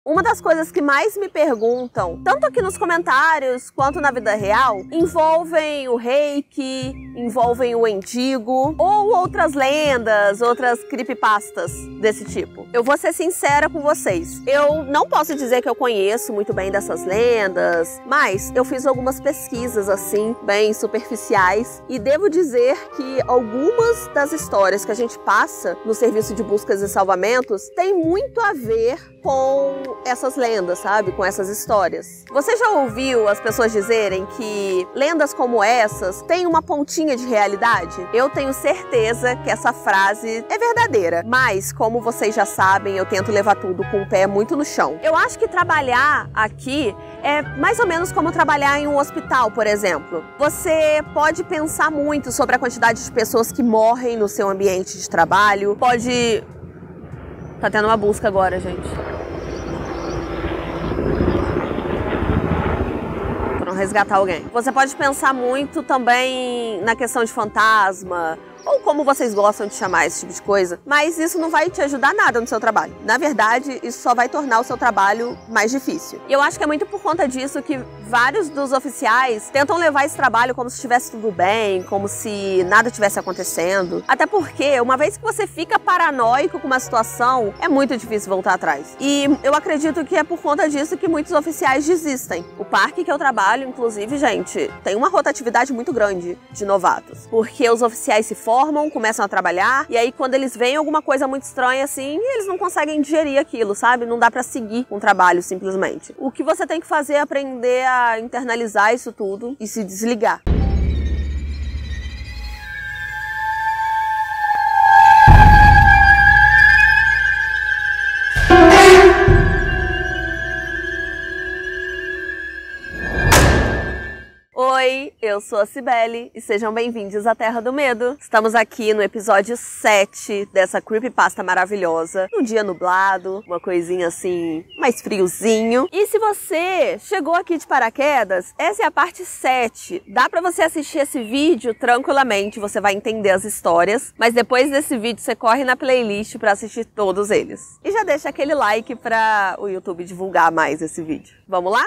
Uma das coisas que mais me perguntam, tanto aqui nos comentários quanto na vida real, envolvem o reiki, envolvem o Wendigo ou outras lendas, outras creepypastas desse tipo. Eu vou ser sincera com vocês, eu não posso dizer que eu conheço muito bem dessas lendas, mas eu fiz algumas pesquisas assim, bem superficiais, e devo dizer que algumas das histórias que a gente passa no serviço de buscas e salvamentos tem muito a ver com essas lendas, sabe? Com essas histórias. Você já ouviu as pessoas dizerem que lendas como essas têm uma pontinha de realidade? Eu tenho certeza que essa frase é verdadeira, mas como vocês já sabem, eu tento levar tudo com o pé muito no chão. Eu acho que trabalhar aqui é mais ou menos como trabalhar em um hospital, por exemplo. Você pode pensar muito sobre a quantidade de pessoas que morrem no seu ambiente de trabalho, pode... Tá tendo uma busca agora, gente. Foram resgatar alguém. Você pode pensar muito também na questão de fantasma, ou como vocês gostam de chamar esse tipo de coisa, mas isso não vai te ajudar nada no seu trabalho. Na verdade, isso só vai tornar o seu trabalho mais difícil. E eu acho que é muito por conta disso que vários dos oficiais tentam levar esse trabalho como se estivesse tudo bem, como se nada tivesse acontecendo. Até porque, uma vez que você fica paranoico com uma situação, é muito difícil voltar atrás. E eu acredito que é por conta disso que muitos oficiais desistem. O parque que eu trabalho, inclusive, gente, tem uma rotatividade muito grande de novatos. Porque os oficiais se formam, começam a trabalhar, e aí quando eles veem alguma coisa muito estranha assim, eles não conseguem digerir aquilo, sabe? Não dá pra seguir um trabalho simplesmente. O que você tem que fazer é aprender a internalizar isso tudo e se desligar. Oi, eu sou a Cibele e sejam bem-vindos à Terra do Medo. Estamos aqui no episódio 7 dessa creepypasta maravilhosa. Um dia nublado, uma coisinha assim, mais friozinho. E se você chegou aqui de paraquedas, essa é a parte 7. Dá pra você assistir esse vídeo tranquilamente, você vai entender as histórias. Mas depois desse vídeo você corre na playlist pra assistir todos eles. E já deixa aquele like pra o YouTube divulgar mais esse vídeo. Vamos lá?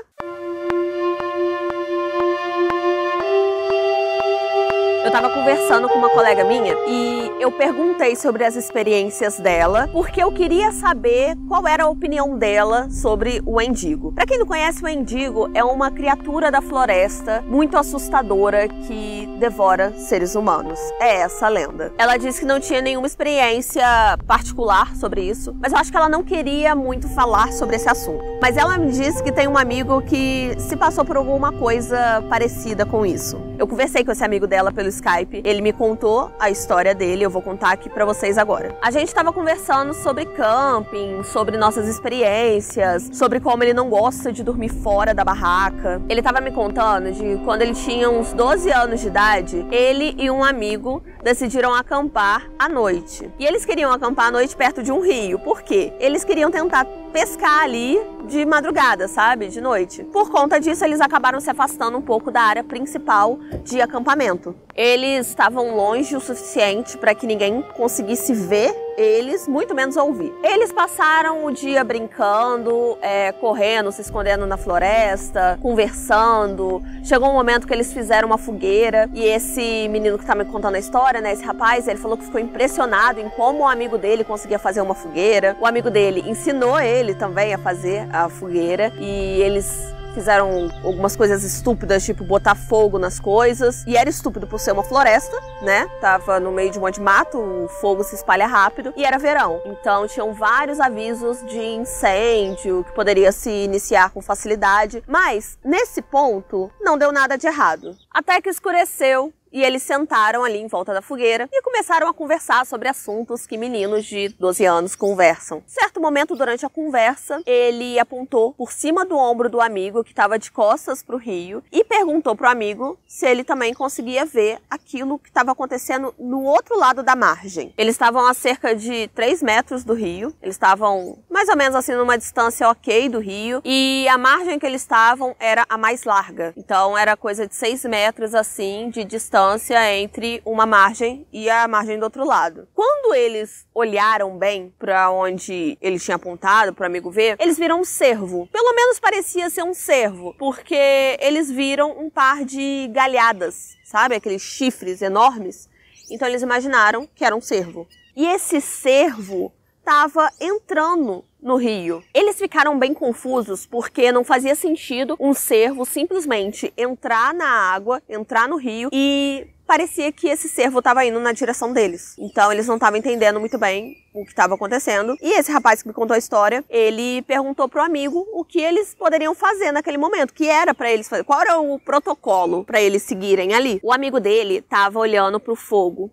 Eu tava conversando com uma colega minha e eu perguntei sobre as experiências dela, porque eu queria saber qual era a opinião dela sobre o Wendigo. Pra quem não conhece, o Wendigo é uma criatura da floresta muito assustadora que devora seres humanos. É essa a lenda. Ela disse que não tinha nenhuma experiência particular sobre isso, mas eu acho que ela não queria muito falar sobre esse assunto. Mas ela me disse que tem um amigo que se passou por alguma coisa parecida com isso. Eu conversei com esse amigo dela pelo Skype, ele me contou a história dele, eu vou contar aqui pra vocês agora. A gente tava conversando sobre camping, sobre nossas experiências, sobre como ele não gosta de dormir fora da barraca. Ele tava me contando de quando ele tinha uns 12 anos de idade, ele e um amigo decidiram acampar à noite. E eles queriam acampar à noite perto de um rio. Por quê? Eles queriam tentar pescar ali de madrugada, sabe? De noite. Por conta disso, eles acabaram se afastando um pouco da área principal de acampamento. Eles estavam longe o suficiente para que ninguém conseguisse ver eles, muito menos ouvir. Eles passaram o dia brincando, correndo, se escondendo na floresta, conversando. Chegou um momento que eles fizeram uma fogueira e esse menino que tá me contando a história, né, esse rapaz, ele falou que ficou impressionado em como o amigo dele conseguia fazer uma fogueira. O amigo dele ensinou ele também a fazer a fogueira e eles fizeram algumas coisas estúpidas, tipo botar fogo nas coisas. E era estúpido por ser uma floresta, né? Tava no meio de um monte de mato, o fogo se espalha rápido. E era verão. Então tinham vários avisos de incêndio, que poderia se iniciar com facilidade. Mas, nesse ponto, não deu nada de errado. Até que escureceu. E eles sentaram ali em volta da fogueira e começaram a conversar sobre assuntos que meninos de 12 anos conversam. Certo momento durante a conversa, ele apontou por cima do ombro do amigo que estava de costas para o rio e perguntou pro amigo se ele também conseguia ver aquilo que estava acontecendo no outro lado da margem. Eles estavam a cerca de 3 metros do rio, eles estavam mais ou menos assim numa distância ok do rio e a margem que eles estavam era a mais larga. Então era coisa de 6 metros assim de distância distância entre uma margem e a margem do outro lado. Quando eles olharam bem para onde ele tinha apontado para o amigo ver, eles viram um cervo. Pelo menos parecia ser um cervo, porque eles viram um par de galhadas, sabe? Aqueles chifres enormes. Então eles imaginaram que era um cervo. E esse cervo estava entrando no rio. Eles ficaram bem confusos porque não fazia sentido um cervo simplesmente entrar na água, entrar no rio e parecia que esse cervo estava indo na direção deles. Então eles não estavam entendendo muito bem o que estava acontecendo. E esse rapaz que me contou a história, ele perguntou pro amigo o que eles poderiam fazer naquele momento, que era para eles fazer, qual era o protocolo para eles seguirem ali. O amigo dele estava olhando pro fogo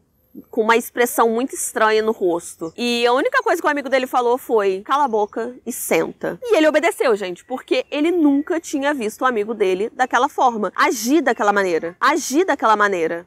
com uma expressão muito estranha no rosto. E a única coisa que o amigo dele falou foi: cala a boca e senta. E ele obedeceu, gente, porque ele nunca tinha visto o amigo dele daquela forma, agir daquela maneira.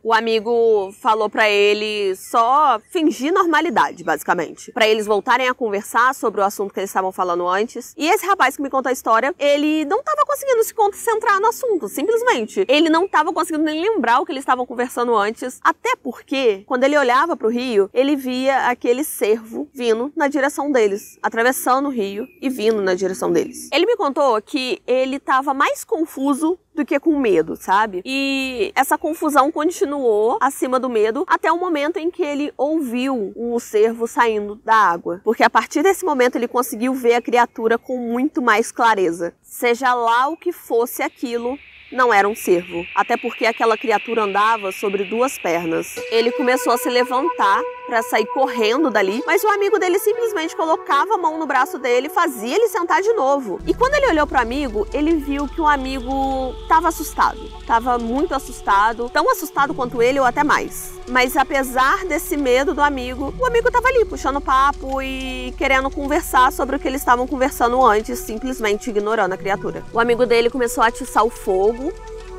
O amigo falou pra ele só fingir normalidade, basicamente, pra eles voltarem a conversar sobre o assunto que eles estavam falando antes. E esse rapaz que me contou a história, ele não tava conseguindo se concentrar no assunto, simplesmente. Ele não tava conseguindo nem lembrar o que eles estavam conversando antes, até porque, quando ele olhava pro rio, ele via aquele cervo vindo na direção deles, atravessando o rio e vindo na direção deles. Ele me contou que ele estava mais confuso do que com medo, sabe? E essa confusão continuou acima do medo até o momento em que ele ouviu o cervo saindo da água. Porque a partir desse momento ele conseguiu ver a criatura com muito mais clareza. Seja lá o que fosse aquilo, não era um cervo, até porque aquela criatura andava sobre duas pernas. Ele começou a se levantar para sair correndo dali, mas o amigo dele simplesmente colocava a mão no braço dele e fazia ele sentar de novo. E quando ele olhou pro amigo, ele viu que o amigo estava assustado. Estava muito assustado, tão assustado quanto ele ou até mais. Mas apesar desse medo do amigo, o amigo estava ali puxando papo e querendo conversar sobre o que eles estavam conversando antes, simplesmente ignorando a criatura. O amigo dele começou a atiçar o fogo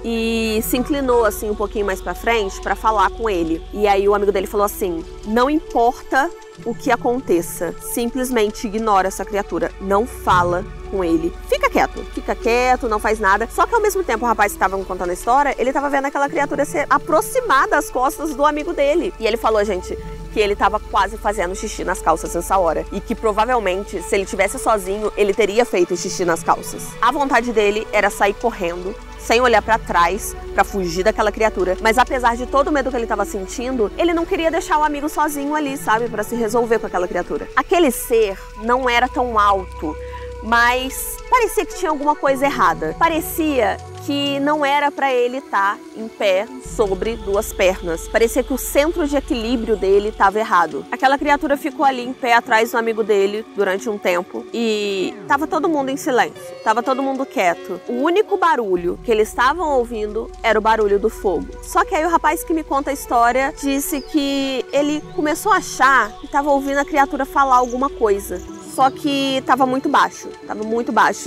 e se inclinou assim um pouquinho mais pra frente pra falar com ele. E aí o amigo dele falou assim: não importa o que aconteça, simplesmente ignora essa criatura, não fala com ele. Fica quieto, não faz nada. Só que ao mesmo tempo o rapaz que estava contando a história, ele tava vendo aquela criatura se aproximar das costas do amigo dele. E ele falou, gente, que ele tava quase fazendo xixi nas calças nessa hora. E que provavelmente, se ele tivesse sozinho, ele teria feito xixi nas calças. A vontade dele era sair correndo, sem olhar pra trás, pra fugir daquela criatura. Mas apesar de todo o medo que ele tava sentindo, ele não queria deixar o amigo sozinho ali, sabe? Pra se resolver com aquela criatura. Aquele ser não era tão alto, mas parecia que tinha alguma coisa errada. Parecia que não era para ele estar em pé sobre duas pernas. Parecia que o centro de equilíbrio dele estava errado. Aquela criatura ficou ali em pé atrás do amigo dele durante um tempo e tava todo mundo em silêncio, tava todo mundo quieto. O único barulho que eles estavam ouvindo era o barulho do fogo. Só que aí o rapaz que me conta a história disse que ele começou a achar que estava ouvindo a criatura falar alguma coisa. Só que estava muito baixo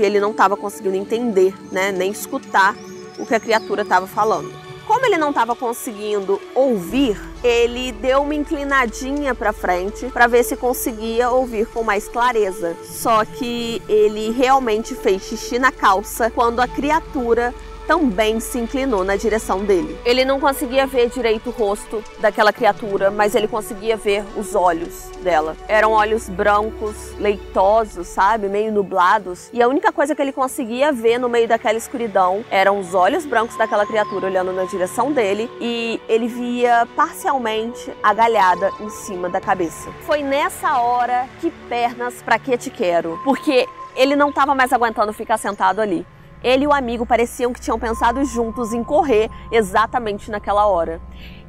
e ele não estava conseguindo entender, né, nem escutar o que a criatura estava falando. Como ele não estava conseguindo ouvir, ele deu uma inclinadinha para frente para ver se conseguia ouvir com mais clareza. Só que ele realmente fez xixi na calça quando a criatura também se inclinou na direção dele. Ele não conseguia ver direito o rosto daquela criatura, mas ele conseguia ver os olhos dela. Eram olhos brancos, leitosos, sabe? Meio nublados. E a única coisa que ele conseguia ver no meio daquela escuridão eram os olhos brancos daquela criatura olhando na direção dele, e ele via parcialmente a galhada em cima da cabeça. Foi nessa hora que pernas pra que te quero, porque ele não estava mais aguentando ficar sentado ali. Ele e o amigo pareciam que tinham pensado juntos em correr exatamente naquela hora.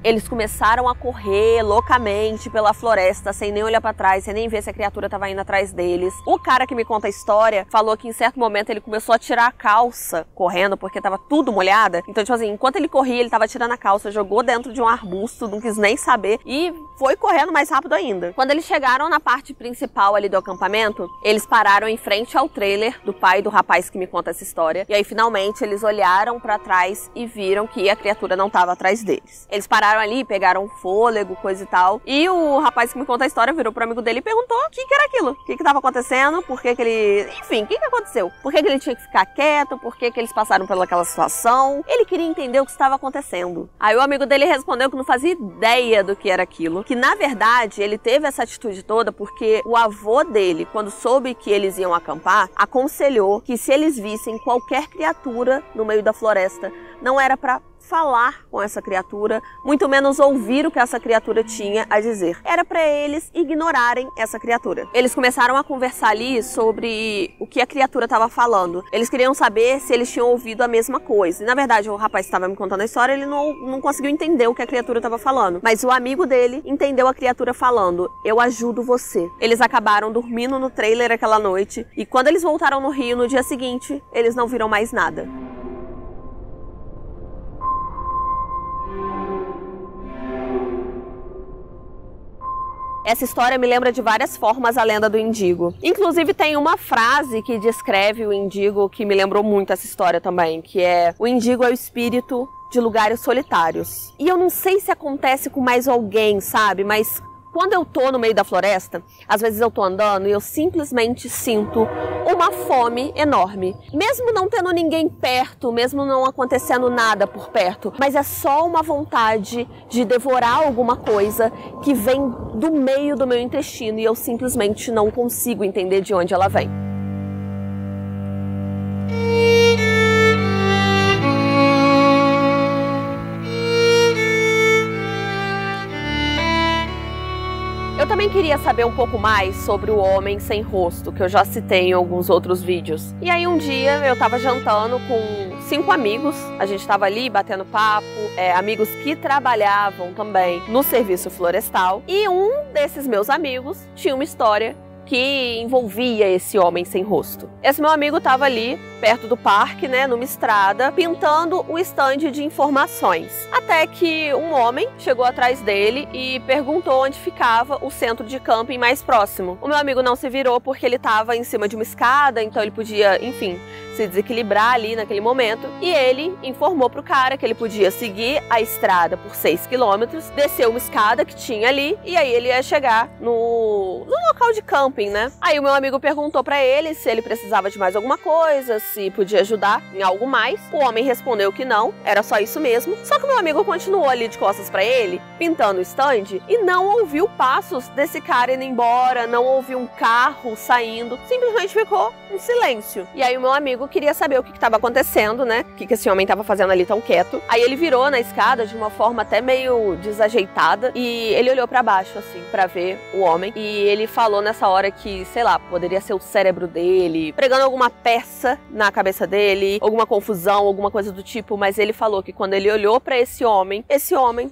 Eles começaram a correr loucamente pela floresta, sem nem olhar pra trás, sem nem ver se a criatura estava indo atrás deles. O cara que me conta a história falou que em certo momento ele começou a tirar a calça correndo, porque estava tudo molhada. Então, tipo assim, enquanto ele corria, ele estava tirando a calça, jogou dentro de um arbusto, não quis nem saber, e foi correndo mais rápido ainda. Quando eles chegaram na parte principal ali do acampamento, eles pararam em frente ao trailer do pai do rapaz que me conta essa história. E aí, finalmente, eles olharam pra trás e viram que a criatura não estava atrás deles. Eles pararam ficaram ali, pegaram fôlego, coisa e tal. E o rapaz que me conta a história virou pro amigo dele e perguntou o que era aquilo, o que tava acontecendo, por que ele... Enfim, o que aconteceu? Por que ele tinha que ficar quieto, por que eles passaram pelaquela situação? Ele queria entender o que estava acontecendo. Aí o amigo dele respondeu que não fazia ideia do que era aquilo, que na verdade ele teve essa atitude toda porque o avô dele, quando soube que eles iam acampar, aconselhou que se eles vissem qualquer criatura no meio da floresta, não era para falar com essa criatura, muito menos ouvir o que essa criatura tinha a dizer. Era para eles ignorarem essa criatura. Eles começaram a conversar ali sobre o que a criatura estava falando. Eles queriam saber se eles tinham ouvido a mesma coisa. E na verdade o rapaz estava me contando a história, ele não conseguiu entender o que a criatura estava falando. Mas o amigo dele entendeu a criatura falando: eu ajudo você. Eles acabaram dormindo no trailer aquela noite e quando eles voltaram no Rio no dia seguinte, eles não viram mais nada. Essa história me lembra de várias formas a lenda do Indigo. Inclusive tem uma frase que descreve o Indigo que me lembrou muito essa história também, que é: o Indigo é o espírito de lugares solitários. E eu não sei se acontece com mais alguém, sabe? Mas quando eu tô no meio da floresta, às vezes eu tô andando e eu simplesmente sinto uma fome enorme. Mesmo não tendo ninguém perto, mesmo não acontecendo nada por perto, mas é só uma vontade de devorar alguma coisa que vem do meio do meu intestino e eu simplesmente não consigo entender de onde ela vem. Eu também queria saber um pouco mais sobre o homem sem rosto, que eu já citei em alguns outros vídeos. E aí um dia eu tava jantando com 5 amigos, a gente tava ali batendo papo, amigos que trabalhavam também no serviço florestal, e um desses meus amigos tinha uma história que envolvia esse homem sem rosto. Esse meu amigo estava ali, perto do parque, né, numa estrada, pintando o estande de informações. Até que um homem chegou atrás dele e perguntou onde ficava o centro de camping mais próximo. O meu amigo não se virou porque ele estava em cima de uma escada, então ele podia, enfim, se desequilibrar ali naquele momento. E ele informou pro cara que ele podia seguir a estrada por 6 quilômetros, descer uma escada que tinha ali, e aí ele ia chegar no local de camping, né? Aí o meu amigo perguntou pra ele se ele precisava de mais alguma coisa, se podia ajudar em algo mais. O homem respondeu que não, era só isso mesmo. Só que o meu amigo continuou ali de costas pra ele, pintando o stand, e não ouviu passos desse cara indo embora, não ouviu um carro saindo, simplesmente ficou um silêncio. E aí o meu amigo queria saber o que estava acontecendo, né? O que esse homem estava fazendo ali tão quieto. Aí ele virou na escada de uma forma até meio desajeitada e ele olhou pra baixo, assim, pra ver o homem. E ele falou nessa hora que, sei lá, poderia ser o cérebro dele, pregando alguma peça na cabeça dele, alguma confusão, alguma coisa do tipo, mas ele falou que quando ele olhou pra esse homem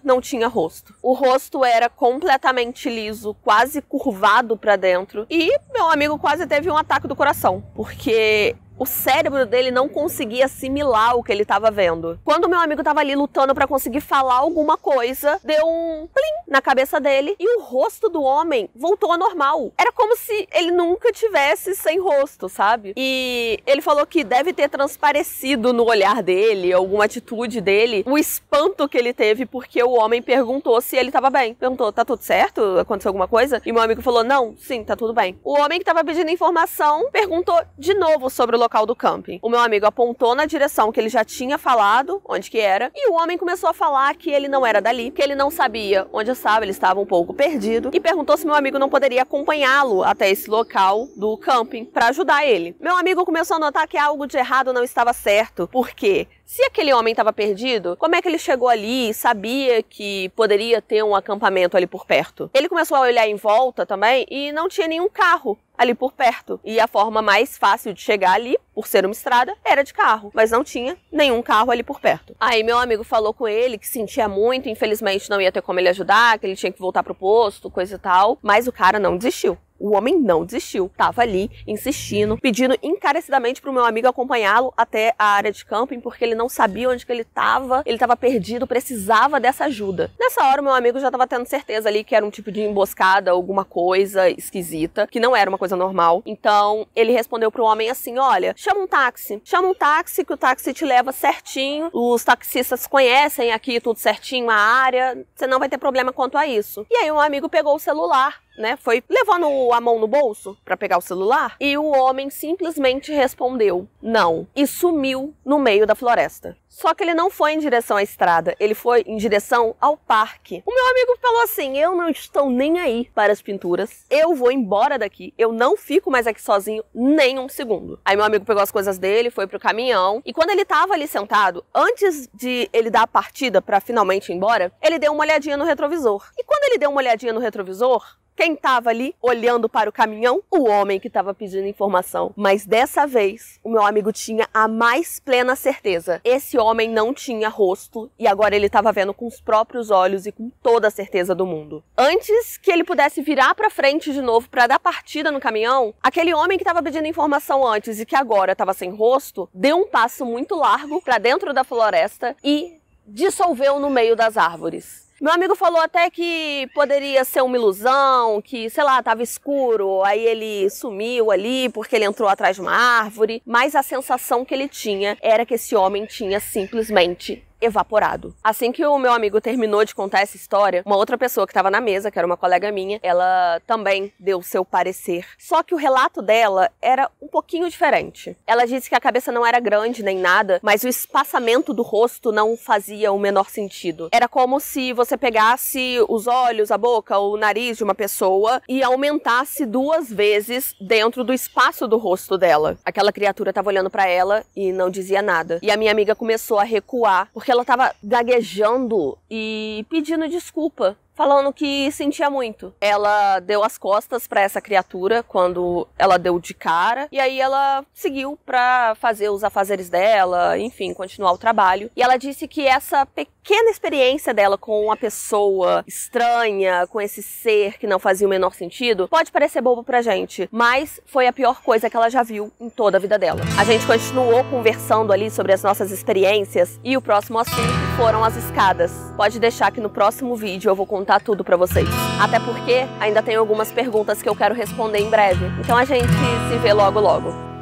não tinha rosto. O rosto era completamente liso, quase curvado pra dentro, e meu amigo quase teve um ataque do coração, porque o cérebro dele não conseguia assimilar o que ele estava vendo. Quando o meu amigo estava ali lutando para conseguir falar alguma coisa, deu um plim na cabeça dele e o rosto do homem voltou ao normal. Era como se ele nunca tivesse sem rosto, sabe? E ele falou que deve ter transparecido no olhar dele, alguma atitude dele, o espanto que ele teve porque o homem perguntou se ele estava bem. Perguntou: tá tudo certo? Aconteceu alguma coisa? E meu amigo falou: não, sim, tá tudo bem. O homem que estava pedindo informação perguntou de novo sobre o local do camping. O meu amigo apontou na direção que ele já tinha falado, onde que era, e o homem começou a falar que ele não era dali, que ele não sabia onde estava, ele estava um pouco perdido, e perguntou se meu amigo não poderia acompanhá-lo até esse local do camping para ajudar ele. Meu amigo começou a notar que algo de errado não estava certo, porque se aquele homem estava perdido, como é que ele chegou ali e sabia que poderia ter um acampamento ali por perto? Ele começou a olhar em volta também e não tinha nenhum carro ali por perto. E a forma mais fácil de chegar ali, por ser uma estrada, era de carro. Mas não tinha nenhum carro ali por perto. Aí meu amigo falou com ele que sentia muito, infelizmente não ia ter como ele ajudar, que ele tinha que voltar pro posto, coisa e tal. Mas o cara não desistiu. O homem não desistiu, tava ali insistindo, pedindo encarecidamente pro meu amigo acompanhá-lo até a área de camping, porque ele não sabia onde que ele tava perdido, precisava dessa ajuda. Nessa hora o meu amigo já tava tendo certeza ali que era um tipo de emboscada, alguma coisa esquisita, que não era uma coisa normal. Então ele respondeu pro homem assim: olha, chama um táxi que o táxi te leva certinho, os taxistas conhecem aqui tudo certinho, a área, você não vai ter problema quanto a isso. E aí o amigo pegou o celular, né, foi levando a mão no bolso pra pegar o celular, e o homem simplesmente respondeu não, e sumiu no meio da floresta. Só que ele não foi em direção à estrada, ele foi em direção ao parque. O meu amigo falou assim: eu não estou nem aí para as pinturas, eu vou embora daqui, eu não fico mais aqui sozinho nem um segundo. Aí meu amigo pegou as coisas dele, foi pro caminhão, e quando ele tava ali sentado, antes de ele dar a partida pra finalmente ir embora, ele deu uma olhadinha no retrovisor. E quando ele deu uma olhadinha no retrovisor, quem estava ali olhando para o caminhão? O homem que estava pedindo informação. Mas dessa vez, o meu amigo tinha a mais plena certeza. Esse homem não tinha rosto e agora ele estava vendo com os próprios olhos e com toda a certeza do mundo. Antes que ele pudesse virar para frente de novo para dar partida no caminhão, aquele homem que estava pedindo informação antes e que agora estava sem rosto, deu um passo muito largo para dentro da floresta e dissolveu no meio das árvores. Meu amigo falou até que poderia ser uma ilusão, que, sei lá, tava escuro, aí ele sumiu ali porque ele entrou atrás de uma árvore, mas a sensação que ele tinha era que esse homem tinha simplesmente evaporado. Assim que o meu amigo terminou de contar essa história, uma outra pessoa que estava na mesa, que era uma colega minha, ela também deu seu parecer. Só que o relato dela era um pouquinho diferente. Ela disse que a cabeça não era grande nem nada, mas o espaçamento do rosto não fazia o menor sentido. Era como se você pegasse os olhos, a boca, o nariz de uma pessoa e aumentasse 2 vezes dentro do espaço do rosto dela. Aquela criatura estava olhando para ela e não dizia nada. E a minha amiga começou a recuar, porque ela tava gaguejando e pedindo desculpa, falando que sentia muito. Ela deu as costas pra essa criatura quando ela deu de cara, e aí ela seguiu pra fazer os afazeres dela, enfim, continuar o trabalho. E ela disse que essa pequena experiência dela com uma pessoa estranha, com esse ser que não fazia o menor sentido, pode parecer bobo pra gente, mas foi a pior coisa que ela já viu em toda a vida dela. A gente continuou conversando ali sobre as nossas experiências, e o próximo assunto foram as escadas. Pode deixar que no próximo vídeo eu vou contar tudo pra vocês. Até porque ainda tem algumas perguntas que eu quero responder em breve. Então a gente se vê logo logo.